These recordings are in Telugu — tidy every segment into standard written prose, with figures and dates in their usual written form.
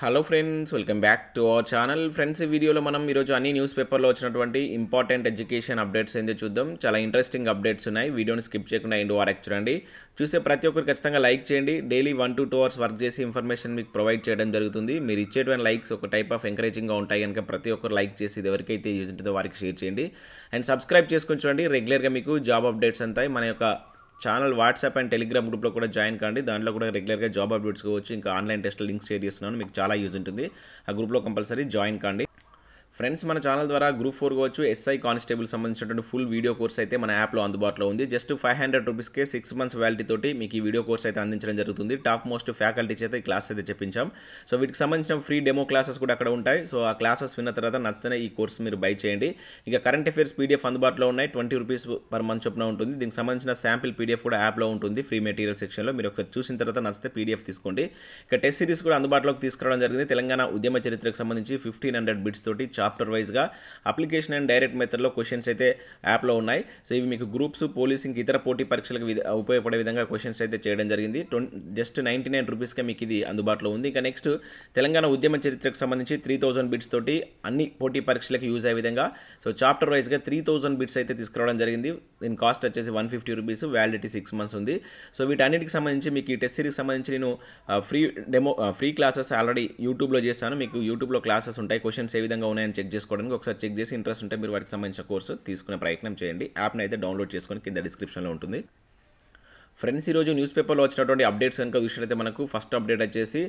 Hello friends, welcome back to our channel. Friends, ఈ వీడియోలో మనం ఈరోజు అన్ని న్యూస్ పేపర్లో వచ్చినటువంటి ఇంపార్టెంట్ ఎడ్యుకేషన్ అప్డేట్స్ ఏందో చూద్దాం. చాలా ఇంట్రెస్టింగ్ అప్డేట్స్ ఉన్నాయి. వీడియోని స్కిప్ చేయకుండా ఎండ్ వరకు చూడండి. చూసే ప్రతి ఒక్కరు ఖచ్చితంగా లైక్ చేయండి. డైలీ 1 to 2 అవర్స్ వర్క్ చేసి ఇన్ఫర్మేషన్ మీకు ప్రొవైడ్ చేయడం జరుగుతుంది. మీరు ఇచ్చేటువంటి లైక్స్ ఒక టైప్ ఆఫ్ ఎంకరేజింగ్గా ఉంటాయి కనుక ప్రతి ఒక్కరు లైక్ చేసి ఇది ఎవరికైతే యూజ్ ఉంటుందో వారికి షేర్ చేయండి. అండ్ సబ్స్క్రైబ్ చేసుకొని చూడండి. రెగ్యులర్గా మీకు జాబ్ అప్డేట్స్ అంతాయి. మన యొక్క ఛానల్ వాట్సాప్ అండ్ టెలిగ్రామ్ గ్రూప్లో కూడా జాయిన్ కండి. దాంట్లో కూడా రెగ్యులర్గా జాబ్ అప్డేట్స్ కావచ్చు, ఇంకా ఆన్లైన్ టెస్ట్ లింక్స్ షేర్ చేస్తున్నాను. మీకు చాలా యూజ్ ఉంటుంది. ఆ గ్రూప్లో కంపల్సరీ జాయిన్ కండి. ఫ్రెండ్స్, మన ఛానల్ ద్వారా గ్రూప్ 4 కావచ్చు, ఎస్ఐ కానిస్టేబుల్ సంబంధించినటువంటి ఫుల్ వీడియో కోర్స్ అయితే మన యాప్లో అందుబాటులో ఉంది. జస్ట్ 500 రూపీస్కే 6 months వ్యాలిటీ తోటి మీకు ఈ వీడియో కోర్స్ అయితే అందించడం జరుగుతుంది. టాప్ మోస్ట్ ఫ్యాకల్టీ చేత ఈ క్లాస్ అయితే చెప్పించాం. సో వీటికి సంబంధించిన ఫ్రీ డెమో క్లాసెస్ కూడా అక్కడ ఉంటాయి. సో ఆ క్లాసెస్ విన్న తర్వాత నచ్చితేనే ఈ కోర్స్ మీరు బై చేయండి. ఇక కరెంట్ అఫైర్స్ పీడిఎఫ్ అందుబాటులో ఉన్నాయి. 20 రూపీస్ పర్ మంత్ చొప్పున ఉంటుంది. దీనికి సంబంధించిన శాంపిల్ పీడిఎఫ్ కూడా యాప్లో ఉంటుంది. ఫ్రీ మెటీరియల్ సెక్షన్లో మీరు ఒకసారి చూసిన తర్వాత నచ్చితే పీడిఎఫ్ తీసుకోండి. ఇక టెస్ట్ సిరీస్ కూడా అందుబాటులోకి తీసుకురావడం జరిగింది. తెలంగాణ ఉద్యమ చరిత్రకు సంబంధించి 1500 బిట్స్ తోటి చాప్టర్ వైజ్గా అప్లికేషన్ అండ్ డైరెక్ట్ మెథడ్లో క్వశ్చన్స్ అయితే యాప్లో ఉన్నాయి. సో ఇవి మీకు గ్రూప్స్, పోలీస్, ఇంక ఇతర పోటీ పరీక్షలకు ఉపయోగపడే విధంగా క్వశ్చన్స్ అయితే చేయడం జరిగింది. జస్ట్ 99 రూపీస్కే మీకు ఇది అందుబాటులో ఉంది. ఇక నెక్స్ట్ తెలంగాణ ఉద్యమ చరిత్రకు సంబంధించి 3000 బిట్స్ తోటి అన్ని పోటీ పరీక్షలకు యూజ్ అయ్యే విధంగా సో చాప్టర్ వైజ్గా 3000 బిట్స్ అయితే తీసుకురావడం జరిగింది. దీని కాస్ట్ వచ్చేసి 150 రూపీస్, వ్యాలిడిటీ 6 months ఉంది. సో వీటన్నిటికి సంబంధించి మీకు ఈ టెస్ట్ సిరీస్ సంబంధించి నేను ఫ్రీ క్లాసెస్ ఆల్రెడీ యూట్యూబ్లో చేశాను. మీకు యూట్యూబ్లో క్లాసెస్ ఉంటాయి. క్వశ్చన్స్ ఏ విధంగా ఉన్నాయని చెక్ చేసుకోవడానికి ఒకసారి చెక్ చేసి ఇంట్రెస్ట్ ఉంటే మీరు వాటికి సంబంధించిన కోర్సు తీసుకునే ప్రయత్నం చేయండి. యాప్ని అయితే డౌన్లోడ్ చేసుకొని కింద డిస్క్రిప్షన్లో ఉంటుంది. ఫ్రెండ్స్, ఈరోజు న్యూస్ పేపర్లో వచ్చినటువంటి అప్డేట్స్ కనుక చూసినట్లయితే మనకు ఫస్ట్ అప్డేట్ వచ్చేసి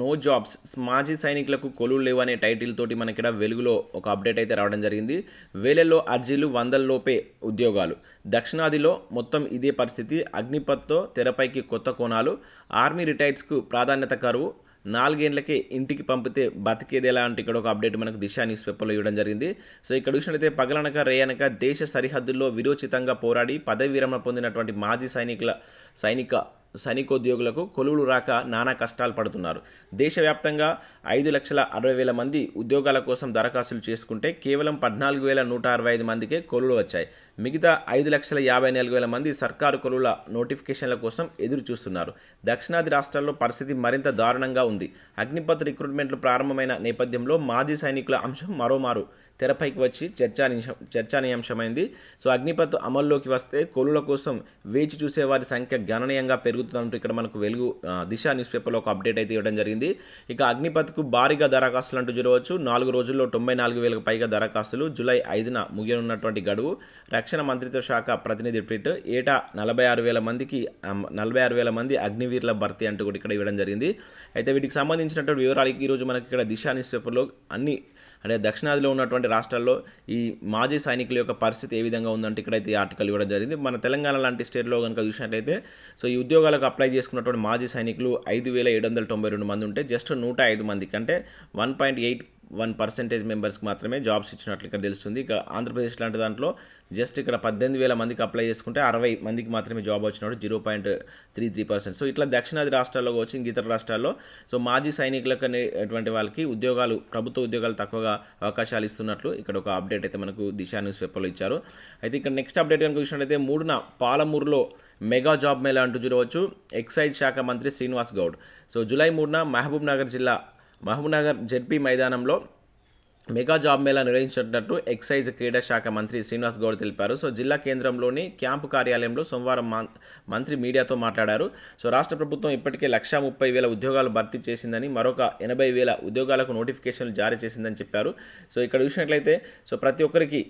నో జాబ్స్, మాజీ సైనికులకు కొలువులు లేవు అనే టైటిల్ తోటి మనకి ఇక్కడ వెలుగులో ఒక అప్డేట్ అయితే రావడం జరిగింది. వేలల్లో అర్జీలు, 100లోపే ఉద్యోగాలు. దక్షిణాదిలో మొత్తం ఇదే పరిస్థితి. అగ్నిపత్తో తెరపైకి కొత్త కోణాలు. ఆర్మీ రిటైర్డ్స్కు ప్రాధాన్యత కరువు. 4 ఏళ్లకే ఇంటికి పంపితే బతికేదేలా అంటే ఇక్కడ ఒక అప్డేట్ మనకు దిశ న్యూస్ పేపర్లో ఇవ్వడం జరిగింది. సో ఇక్కడ చూసినట్లయితే పగలనక రేయనక దేశ సరిహద్దుల్లో విరోచితంగా పోరాడి పదవి విరమణ పొందినటువంటి మాజీ సైనికోద్యోగులకు కొలువులు రాక నానా కష్టాలు పడుతున్నారు. దేశవ్యాప్తంగా 5,60,000 మంది ఉద్యోగాల కోసం దరఖాస్తులు చేసుకుంటే కేవలం 14,165 మందికే కొలువులు వచ్చాయి. మిగతా 5,54,000 మంది సర్కారు కొలువుల నోటిఫికేషన్ల కోసం ఎదురు చూస్తున్నారు. దక్షిణాది రాష్ట్రాల్లో పరిస్థితి మరింత దారుణంగా ఉంది. అగ్నిపత్ రిక్రూట్మెంట్లు ప్రారంభమైన నేపథ్యంలో మాజీ సైనికుల అంశం మరోమారు తెరపైకి వచ్చి చర్చానీయాంశమైంది. సో అగ్నిపత్ అమల్లోకి వస్తే కొలువుల కోసం వేచి చూసే వారి సంఖ్య గణనీయంగా పెరుగుతుందంటూ ఇక్కడ మనకు వెలుగు దిశ న్యూస్ పేపర్లో ఒక అప్డేట్ అయితే ఇవ్వడం జరిగింది. ఇక అగ్నిపత్కు భారీగా దరఖాస్తులు అంటూ చూడవచ్చు. 4 రోజుల్లో 94,000కు పైగా దరఖాస్తులు. జూలై 5న ముగియనున్నటువంటి గడువు. రక్షణ మంత్రిత్వ శాఖ ప్రతినిధి ట్వీట్. ఏటా 46,000 మంది అగ్నివీరుల భర్తీ అంటూ కూడా ఇక్కడ ఇవ్వడం జరిగింది. అయితే వీటికి సంబంధించినటువంటి వివరాలు ఈరోజు మనకి ఇక్కడ దిశ న్యూస్ పేపర్లో అంటే దక్షిణాదిలో ఉన్నటువంటి రాష్ట్రాల్లో ఈ మాజీ సైనికుల యొక్క పరిస్థితి ఏ విధంగా ఉందంటే ఇక్కడైతే ఈ ఆర్టికల్ ఇవ్వడం జరిగింది. మన తెలంగాణ లాంటి స్టేట్లో కనుక చూసినట్లయితే సో ఈ ఉద్యోగాలకు అప్లై చేసుకున్నటువంటి మాజీ సైనికులు 5,792 మంది ఉంటే జస్ట్ 105 మందికి అంటే 1.81% మెంబర్స్కి మాత్రమే జాబ్స్ ఇచ్చినట్లు ఇక్కడ తెలుస్తుంది. ఇక ఆంధ్రప్రదేశ్ లాంటి దాంట్లో జస్ట్ ఇక్కడ 18,000 మందికి అప్లై చేసుకుంటే 60 మందికి మాత్రమే జాబ్ వచ్చినప్పుడు 0.33%. సో ఇట్లా దక్షిణాది రాష్ట్రాల్లో వచ్చి ఇంక ఇతర రాష్ట్రాల్లో సో మాజీ సైనికులకు అనేటువంటి వాళ్ళకి ప్రభుత్వ ఉద్యోగాలు తక్కువగా అవకాశాలు ఇస్తున్నట్లు ఇక్కడ ఒక అప్డేట్ అయితే మనకు దిశా న్యూస్ పేపర్లో ఇచ్చారు. అయితే ఇక్కడ నెక్స్ట్ అప్డేట్ కనుక చూసినట్లయితే 3న పాలమూరులో మెగా జాబ్ మేళా అంటూ చూడవచ్చు. ఎక్సైజ్ శాఖ మంత్రి శ్రీనివాస్ గౌడ్. సో జూలై 3న మహబూబ్నగర్ జెడ్పీ మైదానంలో మెగా జాబ్ మేళా నిర్వహించినట్టు ఎక్సైజ్ క్రీడా శాఖ మంత్రి శ్రీనివాస్ గౌడ్ తెలిపారు. సో జిల్లా కేంద్రంలోని క్యాంపు కార్యాలయంలో సోమవారం మంత్రి మీడియాతో మాట్లాడారు. సో రాష్ట్ర ప్రభుత్వం ఇప్పటికే 130,000 ఉద్యోగాలు భర్తీ చేసిందని, మరొక 80,000 ఉద్యోగాలకు నోటిఫికేషన్లు జారీ చేసిందని చెప్పారు. సో ఇక్కడ చూసినట్లయితే సో ప్రతి ఒక్కరికి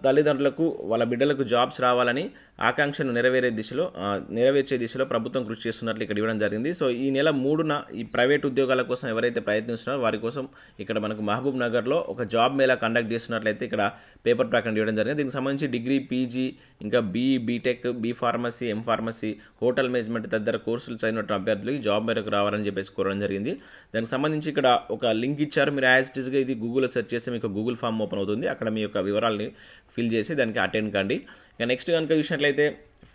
తల్లిదండ్రులకు వాళ్ళ బిడ్డలకు జాబ్స్ రావాలని ఆకాంక్షను నెరవేర్చే దిశలో ప్రభుత్వం కృషి చేస్తున్నట్లు ఇక్కడ ఇవ్వడం జరిగింది. సో ఈ నెల 3న ఈ ప్రైవేట్ ఉద్యోగాల కోసం ఎవరైతే ప్రయత్నిస్తున్నారో వారి కోసం ఇక్కడ మనకు మహబూబ్ నగర్లో ఒక జాబ్ మేళా కండక్ట్ చేస్తున్నట్లయితే ఇక్కడ పేపర్ ప్రకటన ఇవ్వడం జరిగింది. దీనికి సంబంధించి డిగ్రీ, పీజీ, ఇంకా BE, BTech, B pharmacy, M pharmacy, hotel management తదితర కోర్సులు చదివినట్టు అభ్యర్థులకు జాబ్ మేరకు రావాలని చెప్పేసి కోరడం జరిగింది. దానికి సంబంధించి ఇక్కడ ఒక లింక్ ఇచ్చారు. మీరు యాజ్ ఇట్ ఈస్గా ఇది గూగుల్లో సెర్చ్ చేస్తే మీకు గూగుల్ ఫామ్ ఓపెన్ అవుతుంది. అక్కడ మీ యొక్క వివరాలని ఫిల్ చేసి దానికి అటెండ్ కండి. ఇక నెక్స్ట్ కనుక చూసినట్లయితే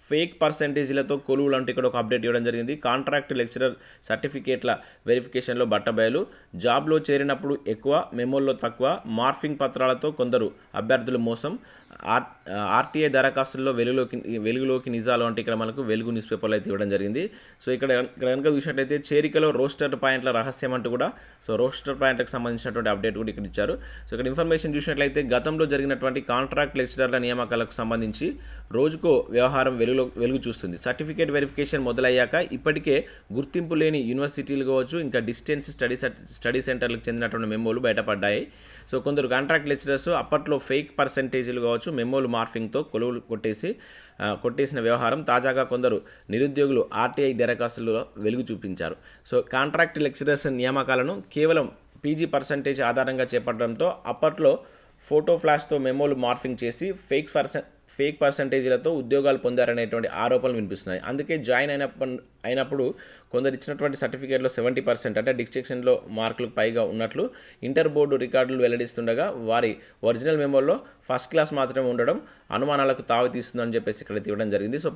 ఫేక్ పర్సెంటేజీలతో కొలువులు అంటే ఇక్కడ ఒక అప్డేట్ ఇవ్వడం జరిగింది. కాంట్రాక్ట్ లెక్చరర్ సర్టిఫికేట్ల వెరిఫికేషన్లో బట్టబయలు. జాబ్లో చేరినప్పుడు ఎక్కువ, మెమోల్లో తక్కువ, మార్ఫింగ్ పత్రాలతో కొందరు అభ్యర్థులు మోసం. ఆర్టీఐ దరఖాస్తుల్లో వెలుగులోకి నిజాలు అంటే ఇక్కడ మనకు వెలుగు న్యూస్ పేపర్లో అయితే ఇవ్వడం జరిగింది. సో ఇక్కడ కనుక చూసినట్లయితే చేరికలో రోస్టర్ పాయింట్ల రహస్యం అంటూ కూడా సో రోస్టర్ పాయింట్లకు సంబంధించినటువంటి అప్డేట్ కూడా ఇక్కడ ఇచ్చారు. సో ఇక్కడ ఇన్ఫర్మేషన్ చూసినట్లయితే గతంలో జరిగినటువంటి కాంట్రాక్ట్ లెక్చరర్ల నియామకాలకు సంబంధించి రోజుకో వ్యవహారం వెలుగు చూస్తుంది. సర్టిఫికేట్ వెరిఫికేషన్ మొదలయ్యాక ఇప్పటికే గుర్తింపు లేని యూనివర్సిటీలు కావచ్చు, ఇంకా డిస్టెన్స్ స్టడీ సెంటర్లకు చెందినటువంటి మెమోలు బయటపడ్డాయి. సో కొందరు కాంట్రాక్ట్ లెక్చరర్స్ అప్పట్లో ఫేక్ పర్సెంటేజీలు కావచ్చు, మెమోలు మార్ఫింగ్తో కొలువులు కొట్టేసిన వ్యవహారం తాజాగా కొందరు నిరుద్యోగులు ఆర్టీఐ దరఖాస్తుల్లో వెలుగు చూపించారు. సో కాంట్రాక్ట్ లెక్చరర్స్ నియామకాలను కేవలం పీజీ పర్సెంటేజ్ ఆధారంగా చేపట్టడంతో అప్పట్లో ఫోటో ఫ్లాష్తో మెమోలు మార్ఫింగ్ చేసి ఫేక్ పర్సెంటేజీలతో ఉద్యోగాలు పొందారనేటువంటి ఆరోపణలు వినిపిస్తున్నాయి. అందుకే జాయిన్ అయినప్పుడు కొందరు ఇచ్చినటువంటి సర్టిఫికేట్లో 70% అంటే డిస్టింక్షన్లో మార్కులకు పైగా ఉన్నట్లు ఇంటర్ బోర్డు రికార్డులు వెల్లడిస్తుండగా వారి ఒరిజినల్ మెమోల్లో ఫస్ట్ క్లాస్ మాత్రమే ఉండడం అనుమానాలకు తావితీస్తుందని చెప్పేసి ఇక్కడ ఇవ్వడం జరిగింది. సో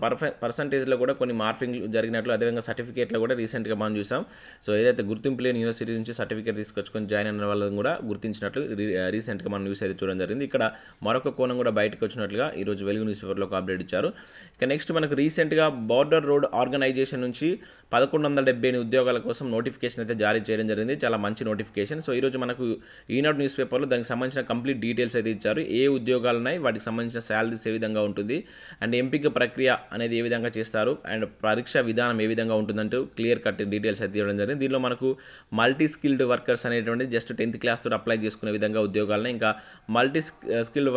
పర్సంటేజ్లో కూడా కొన్ని మార్ఫింగ్ జరిగినట్లు, అదేవిధంగా సర్టిఫికేట్లో కూడా రీసెంట్గా మనం చూసాం. సో ఏదైతే గుర్తింపు లేని యూనివర్సిటీ నుంచి సర్టిఫికేట్ తీసుకొచ్చుకొని జాయిన్ అయిన వాళ్ళని కూడా గుర్తించినట్లు రీసెంట్గా మనం న్యూస్ అయితే చూడడం జరిగింది. ఇక్కడ మరొక కోణం కూడా బయటకు వచ్చినట్లుగా ఈరోజు వెలుగు న్యూస్ పేపర్లో ఒక అప్డేట్ ఇచ్చారు. ఇక నెక్స్ట్ మనకు రీసెంట్గా బార్డర్ రోడ్ ఆర్గనైజేషన్ నుంచి 1178 ఉద్యోగాల కోసం నోటిఫికేషన్ అయితే జారీ చేయడం జరిగింది. చాలా మంచి నోటిఫికేషన్. సో ఈరోజు మనకు ఈనాడు న్యూస్ పేపర్లో దానికి సంబంధించిన కంప్లీట్ డీటెయిల్స్ అయితే ఇచ్చారు. ఏ ఉద్యోగాలు ఉన్నాయి, వాటికి సంబంధించిన శాలరీస్ ఏ విధంగా ఉంటుంది, అండ్ ఎంపిక ప్రక్రియ అనేది ఏ విధంగా చేస్తారు, అండ్ పరీక్ష విధానం ఏ విధంగా ఉంటుందంటూ క్లియర్ కట్ డీటెయిల్స్ అయితే ఇవ్వడం జరిగింది. దీనిలో మనకు మల్టీ స్కిల్డ్ వర్కర్స్ అనేటువంటి జస్ట్ 10th క్లాస్ తోటి అప్లై చేసుకునే విధంగా ఉద్యోగాలను, ఇంకా multi skilled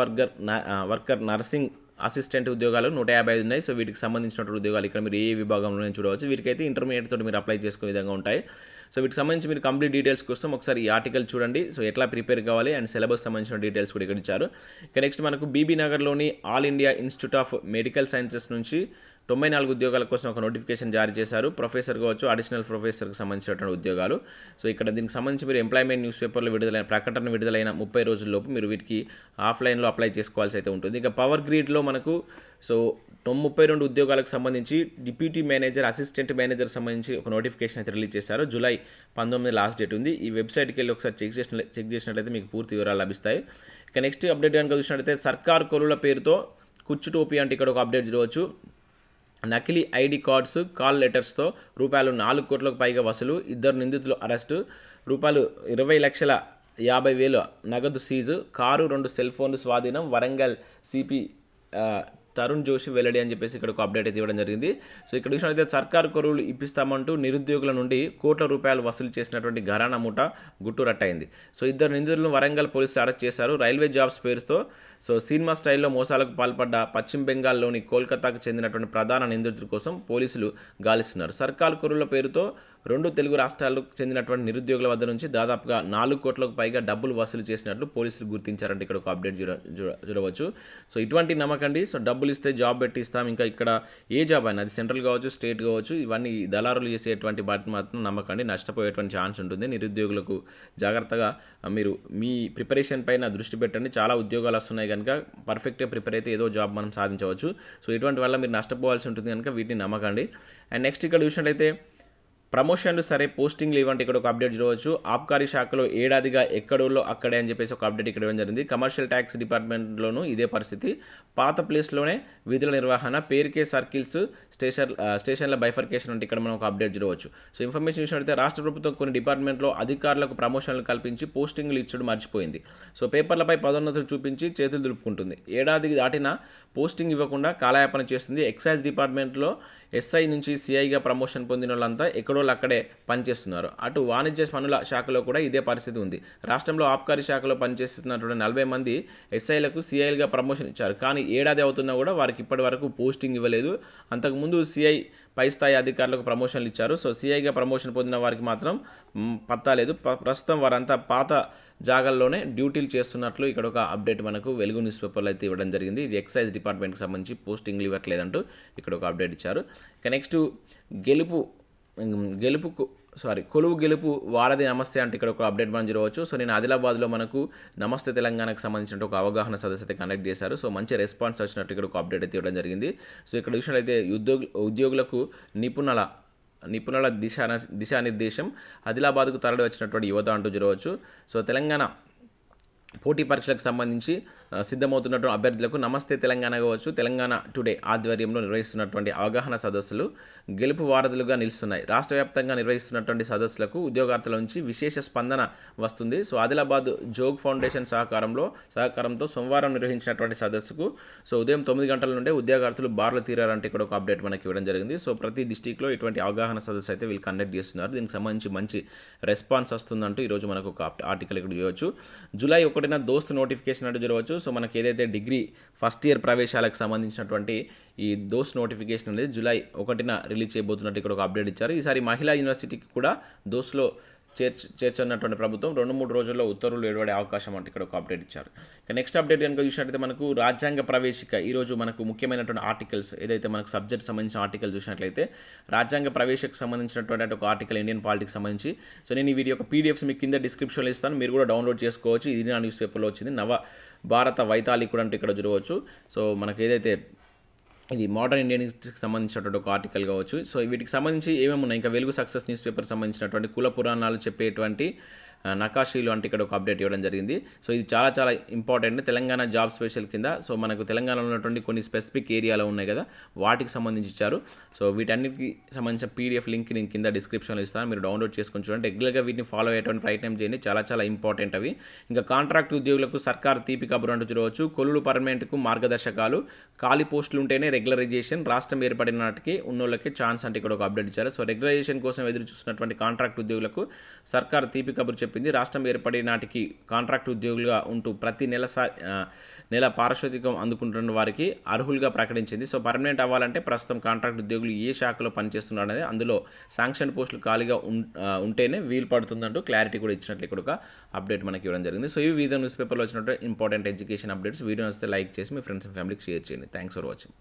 worker nursing assistant ఉద్యోగాలు 155 ఉన్నాయి. సో వీటికి సంబంధించినటువంటి ఉద్యోగాలు ఇక్కడ మీరు ఏ విభాగంలో చూడవచ్చు. వీటికైతే ఇంటర్మీడియట్ తోటి మీరు అప్లై చేసుకునే విధంగా ఉంటాయి. సో వీటికి సంబంధించి మీరు కంప్లీట్ డీటెయిల్స్ కోసం ఒకసారి ఈ ఆర్టికల్ చూడండి. సో ఎట్లా ప్రిపేర్ కావాలి అండ్ సిలబస్ సంబంధించిన డీటెయిల్స్ కూడా ఇక్కడ ఇచ్చారు. ఇక నెక్స్ట్ మనకు బీబీ నగర్లోని all India institute of medical sciences నుంచి 94 ఉద్యోగాల కోసం ఒక నోటిఫికేషన్ జారీ చేశారు. ప్రొఫెసర్ కావచ్చు, అడిషనల్ ప్రొఫెసర్కి సంబంధించినటువంటి ఉద్యోగాలు. సో ఇక్కడ దీనికి సంబంధించి మీరు ఎంప్లాయ్మెంట్ న్యూస్ పేపర్లో ప్రకటన విడుదలైన 30 రోజుల్లోపు మీరు వీటికి ఆఫ్లైన్లో అప్లై చేసుకోవాల్సి అయితే ఉంటుంది. ఇక పవర్ గ్రిడ్లో మనకు సో 32 ఉద్యోగాలకు సంబంధించి డిప్యూటీ మేనేజర్, అసిస్టెంట్ మేనేజర్ సంబంధించి ఒక నోటిఫికేషన్ అయితే రిలీజ్ చేశారు. జూలై 19 లాస్ట్ డేట్ ఉంది. ఈ వెబ్సైట్కి వెళ్ళి ఒకసారి చెక్ చేసినట్లయితే మీకు పూర్తి వివరాలు లభిస్తాయి. ఇక నెక్స్ట్ అప్డేట్ కనుక చూసినట్లయితే సర్కార్ కొలువుల పేరుతో కుచ్చు టోపీ అంటే ఇక్కడ ఒక అప్డేట్ చూడవచ్చు. నకిలీ ఐడి కార్డ్స్, కాల్ లెటర్స్తో రూపాయలు 4 కోట్లకు పైగా వసూలు, 2 నిందితులు అరెస్టు, రూపాయలు 20,50,000 నగదు సీజు, కారు, 2 సెల్ ఫోన్లు స్వాధీనం, వరంగల్ సిపి తరుణ్ జోషి వెల్లడి అని చెప్పేసి ఇక్కడ ఒక అప్డేట్ అయితే ఇవ్వడం జరిగింది. సో ఇక్కడ చూసినట్లయితే సర్కారు కొరువులు ఇప్పిస్తామంటూ నిరుద్యోగుల నుండి కోట్ల రూపాయలు వసూలు చేసినటువంటి ఘరానా ముఠ గుట్టురట్టయింది. సో 2 నిందితులను వరంగల్ పోలీసులు అరెస్ట్ చేశారు. రైల్వే జాబ్స్ పేరుతో సో సినిమా స్టైల్లో మోసాలకు పాల్పడ్డ పశ్చిమ బెంగాల్లోని కోల్కతాకు చెందినటువంటి ప్రధాన నిందితుల కోసం పోలీసులు గాలిస్తున్నారు. సర్కారు కొరువుల పేరుతో 2 తెలుగు రాష్ట్రాలకు చెందినటువంటి నిరుద్యోగుల వద్ద నుంచి దాదాపుగా 4 కోట్లకు పైగా డబ్బులు వసూలు చేసినట్లు పోలీసులు గుర్తించారంటే ఇక్కడ ఒక అప్డేట్ చూడవచ్చు. సో ఇటువంటి నమ్మకండి. సో డబ్బులు ఇస్తే జాబ్ పెట్టిస్తాం, ఇంకా ఇక్కడ ఏ జాబ్ అయినా అది సెంట్రల్ కావచ్చు, స్టేట్ కావచ్చు, ఇవన్నీ దళారులు చేసేటువంటి వాటిని మాత్రం నమ్మకండి, నష్టపోయేటువంటి ఛాన్స్ ఉంటుంది. నిరుద్యోగులకు జాగ్రత్తగా మీరు మీ ప్రిపరేషన్ పైన దృష్టి పెట్టండి. చాలా ఉద్యోగాలు వస్తున్నాయి కనుక పర్ఫెక్ట్గా ప్రిపేర్ అయితే ఏదో జాబ్ మనం సాధించవచ్చు. సో ఇటువంటి వల్ల మీరు నష్టపోవాల్సి ఉంటుంది కనుక వీటిని నమ్మకండి. అండ్ నెక్స్ట్ ఇక్కడ చూసినట్లయితే ప్రమోషన్లు సరే, పోస్టింగ్లు ఇవ్వండి ఇక్కడ ఒక అప్డేట్ చూడవచ్చు. ఆబ్కారీ శాఖలో ఏడాదిగా ఎక్కడోళ్ళో అక్కడే అని చెప్పేసి ఒక అప్డేట్ ఇక్కడ ఇవ్వడం జరిగింది. కమర్షియల్ ట్యాక్స్ డిపార్ట్మెంట్లోనూ ఇదే పరిస్థితి. పాత ప్లేస్లోనే విధుల నిర్వహణ, పేరుకే సర్కిల్స్, స్టేషన్ల బైఫర్కేషన్ అంటే ఇక్కడ మనం ఒక అప్డేట్ చూడవచ్చు. సో ఇన్ఫర్మేషన్ చూసినట్లయితే రాష్ట్ర ప్రభుత్వం కొన్ని డిపార్ట్మెంట్లో అధికారులకు ప్రమోషన్లు కల్పించి పోస్టింగ్లు ఇచ్చడం మర్చిపోయింది. సో పేపర్లపై పదోన్నతులు చూపించి చేతులు దులుపుకుంటుంది. ఏడాదికి దాటినా పోస్టింగ్ ఇవ్వకుండా కాలయాపన చేస్తుంది. ఎక్సైజ్ డిపార్ట్మెంట్లో ఎస్ఐ నుంచి సిఐగా ప్రమోషన్ పొందిన వాళ్ళంతా ఎక్కడో అక్కడే పనిచేస్తున్నారు. అటు వాణిజ్య పనుల శాఖలో కూడా ఇదే పరిస్థితి ఉంది. రాష్ట్రంలో ఆబ్కారీ శాఖలో పనిచేస్తున్నటువంటి 40 మంది ఎస్ఐలకు సిఐలుగా ప్రమోషన్ ఇచ్చారు. కానీ ఏడాది అవుతున్నా కూడా వారికి ఇప్పటి వరకు పోస్టింగ్ ఇవ్వలేదు. అంతకుముందు సిఐ పై స్థాయి అధికారులకు ప్రమోషన్లు ఇచ్చారు. సో సిఐగా ప్రమోషన్ పొందిన వారికి మాత్రం పత్తా లేదు. ప్రస్తుతం వారంతా పాత జాగాల్లోనే డ్యూటీలు చేస్తున్నట్లు ఇక్కడ ఒక అప్డేట్ మనకు వెలుగు న్యూస్ పేపర్లో అయితే ఇవ్వడం జరిగింది. ఇది ఎక్సైజ్ డిపార్ట్మెంట్కి సంబంధించి పోస్టింగ్లు ఇవ్వట్లేదంటూ ఇక్కడ ఒక అప్డేట్ ఇచ్చారు. ఇక నెక్స్ట్ కొలువు గెలుపు వారధి నమస్తే అంటే ఇక్కడ ఒక అప్డేట్ మనం చూడవచ్చు. సో నేను ఆదిలాబాద్లో మనకు నమస్తే తెలంగాణకు సంబంధించిన ఒక అవగాహన సదస్సు అయితే కండక్ట్ చేశారు. సో మంచి రెస్పాన్స్ వచ్చినట్టు ఇక్కడ ఒక అప్డేట్ అయితే ఇవ్వడం జరిగింది. సో ఇక్కడ చూసినట్లయితే ఉద్యోగులకు నిపుణుల దిశానిర్దేశం, ఆదిలాబాద్కు తరలి వచ్చినటువంటి యువత అంటూ చూడవచ్చు. సో తెలంగాణ పోటీ పరీక్షలకు సంబంధించి సిద్ధమవుతున్నటువంటి అభ్యర్థులకు నమస్తే తెలంగాణ కావచ్చు, తెలంగాణ టుడే ఆధ్వర్యంలో నిర్వహిస్తున్నటువంటి అవగాహన సదస్సులు గెలుపు వారధులుగా నిలుస్తున్నాయి. రాష్ట్ర వ్యాప్తంగా నిర్వహిస్తున్నటువంటి సదస్సులకు ఉద్యోగార్థుల నుంచి విశేష స్పందన వస్తుంది. సో ఆదిలాబాద్ జోగ్ ఫౌండేషన్ సహకారంతో సోమవారం నిర్వహించినటువంటి సదస్సుకు ఉదయం 9 గంటల నుండే ఉద్యోగార్థులు బార్లు తీరారంటే ఇక్కడ ఒక అప్డేట్ మనకి ఇవ్వడం జరిగింది. సో ప్రతి డిస్టిక్లో ఇటువంటి అవగాహన సదస్సు అయితే వీళ్ళు కండక్ట్ చేస్తున్నారు. దీనికి సంబంధించి మంచి రెస్పాన్స్ వస్తుందంటూ ఈరోజు మనకు ఒక ఆర్టికల్ ఇక్కడ చూడవచ్చు. జూలై 1న దోస్త్ నోటిఫికేషన్ అంటూ చూడవచ్చు. సో మనకి ఏదైతే డిగ్రీ ఫస్ట్ ఇయర్ ప్రవేశాలకు సంబంధించినటువంటి ఈ దోస్త్ నోటిఫికేషన్ అనేది జూలై 1న రిలీజ్ చేయబోతున్నట్టు ఇక్కడ ఒక అప్డేట్ ఇచ్చారు. ఈసారి మహిళా యూనివర్సిటీకి కూడా దోస్త్లో చేర్చన్నటువంటి ప్రభుత్వం 2-3 రోజుల్లో ఉత్తర్వులు వెలువడే అవకాశం అంటే ఇక్కడ ఒక అప్డేట్ ఇచ్చారు. నెక్స్ట్ అప్డేట్ కనుక చూసినట్లయితే మనకు రాజ్యాంగ ప్రవేశిక ఈరోజు మనకు ముఖ్యమైనటువంటి ఆర్టికల్స్ ఏదైతే మనకు సబ్జెక్ట్ సంబంధించిన ఆర్టికల్ చూసినట్లయితే రాజ్యాంగ ప్రవేశకు సంబంధించినటువంటి ఒక ఆర్టికల్ ఇండియన్ పాలిటిక్స్ సంబంధించి. సో నేను ఈ వీడియో యొక్క పీడిఎఫ్స్ మీకు కింద డిస్క్రిప్షన్లో ఇస్తాను, మీరు కూడా డౌన్లోడ్ చేసుకోవచ్చు. ఇది నా న్యూస్ పేపర్లో వచ్చింది. నవ భారత వైతాళికుడు అంటే ఇక్కడ చూడవచ్చు. సో మనకు ఏదైతే ఇది మోడర్న్ ఇండియన్కి సంబంధించినటువంటి ఒక ఆర్టికల్ కావచ్చు. సో వీటికి సంబంధించి ఏమేమి ఉన్నాయి ఇంకా వెలుగు సక్సెస్ న్యూస్ పేపర్ సంబంధించినటువంటి కుల పురాణాలు చెప్పేటువంటి నకాశీలు అంటే ఇక్కడ ఒక అప్డేట్ ఇవ్వడం జరిగింది. సో ఇది చాలా చాలా ఇంపార్టెంట్ తెలంగాణ జాబ్ స్పెషల్ కింద. సో మనకు తెలంగాణలో ఉన్నటువంటి కొన్ని స్పెసిఫిక్ ఏరియాలో ఉన్నాయి కదా, వాటికి సంబంధించి ఇచ్చారు. సో వీటన్నిటికి సంబంధించిన పీడిఎఫ్ లింక్ నేను కింద డిస్క్రిప్షన్లో ఇస్తాను, మీరు డౌన్లోడ్ చేసుకొని చూడండి. రెగ్యులర్గా వీటిని ఫాలో అయ్యేటువంటి ప్రయత్నం చేయండి, చాలా చాలా ఇంపార్టెంట్ అవి. ఇంకా కాంట్రాక్ట్ ఉద్యోగులకు సర్కార్ తీపి కబురు అంటూ చూడవచ్చు. కొలులు పర్మనెంట్కు మార్గదర్శకాలు, ఖాళీ పోస్టులు ఉంటేనే రెగ్యులరైజేషన్, రాష్ట్రం ఏర్పడిన నాటికి ఉన్నోళ్ళకి ఛాన్స్ అంటే ఇక్కడ ఒక అప్డేట్ ఇచ్చారు. సో రెగ్యులరైజేషన్ కోసం ఎదురు చూస్తున్నటువంటి కాంట్రాక్ట్ ఉద్యోగులకు సర్కార్ తీపి కబురు చెప్పింది. రాష్ట్రం ఏర్పడిన నాటికి కాంట్రాక్ట్ ఉద్యోగులుగా ఉంటూ ప్రతి నెల పారితోషికం అందుకుంటున్న వారికి అర్హులుగా ప్రకటించింది. సో పర్మనెంట్ అవ్వాలంటే ప్రస్తుతం కాంట్రాక్ట్ ఉద్యోగులు ఏ శాఖలో పనిచేస్తున్నారు అనేది అందులో శాంక్షన్ పోస్టులు ఖాళీగా ఉంటేనే వీలు పడుతుందంటూ క్లారిటీ కూడా ఇచ్చినట్లు ఇక్కడ ఒక అప్డేట్ మనకి ఇవ్వడం జరిగింది. సో ఇవి వివిధ న్యూస్ పేపర్లో వచ్చినట్టు ఇంపార్టెంట్ ఎడ్యుకేషన్ అప్డేట్స్. వీడియో వస్తే లైక్ చేసి మీ ఫ్రెండ్స్ అండ్ ఫ్యామిలీకి షేర్ చేయండి. Thanks for watching.